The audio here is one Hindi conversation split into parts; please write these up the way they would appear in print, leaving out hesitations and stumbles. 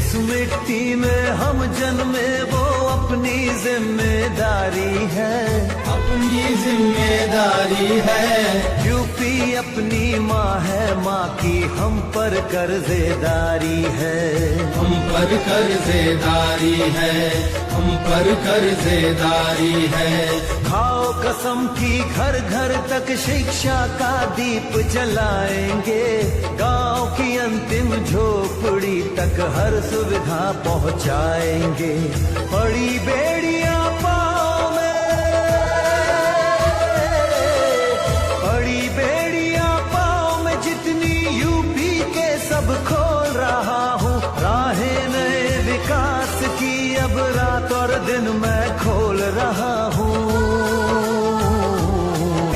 जिस मिट्टी में हम जन्मे वो अपनी जिम्मेदारी है, अपनी जिम्मेदारी है। यूपी अपनी माँ है, माँ की हम पर कर्जेदारी है, हम पर कर्जेदारी है, हम पर कर्जेदारी है। खाओ कसम की घर घर तक शिक्षा का दीप जलाएंगे, गांव की अंतिम झोपड़ी तक हर सुविधा पहुंचाएंगे। बड़ी बेड़ियां पाँव में, बड़ी बेड़ियां पाँव में जितनी यूपी के सब खोल रहा हूँ। राहें नए विकास की अब रात और दिन मैं खोल रहा हूँ।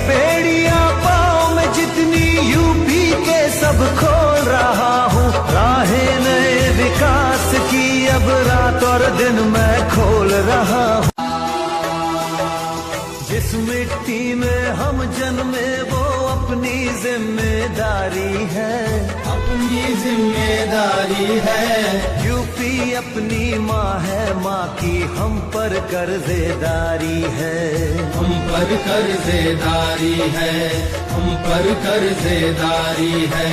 बेड़ियां पाँव में जितनी यूपी के सब खोल रहा हूँ। राहें नए विकास की अब रात और दिन मैं खोल रहा हूँ। जिस मिट्टी में हम जन्मे वो अपनी जिम्मेदारी है, अपनी जिम्मेदारी है। यूपी अपनी माँ है, माँ की हम पर कर्जेदारी है, हम पर कर्जेदारी है, हम पर कर्जेदारी है।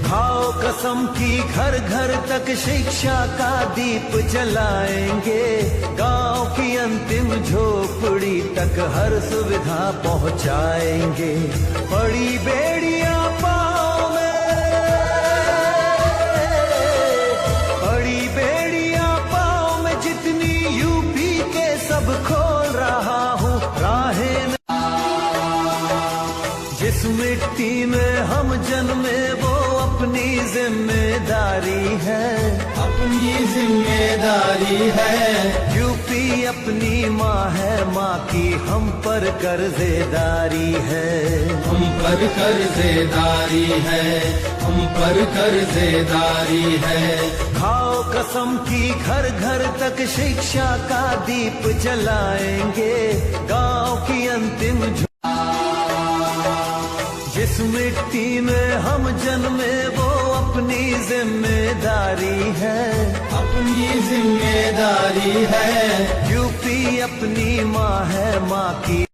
खाओ कसम की घर घर तक शिक्षा का दीप जलाएंगे, गांव की अंतिम झोपड़ी तक हर सुविधा पहुंचाएंगे। बड़ी बेड़ियां पाँव में, बड़ी बेड़ियां पाँव में जितनी यूपी के सब खोल रहा हूँ। राहें जिस मिट्टी में हम जन्मे वो अपनी जिम्मेदारी है, अपनी जिम्मेदारी है। यूपी अपनी माँ है, माँ की हम पर कर्जेदारी है, हम पर कर्जेदारी है, हम पर कर्जेदारी है। खाओ कसम की घर घर तक शिक्षा का दीप जलाएंगे, गांव की अंतिम जिस मिट्टी में हम जन्मे वो अपनी जिम्मेदारी है, अपनी जिम्मेदारी है। यूपी अपनी माँ है, माँ की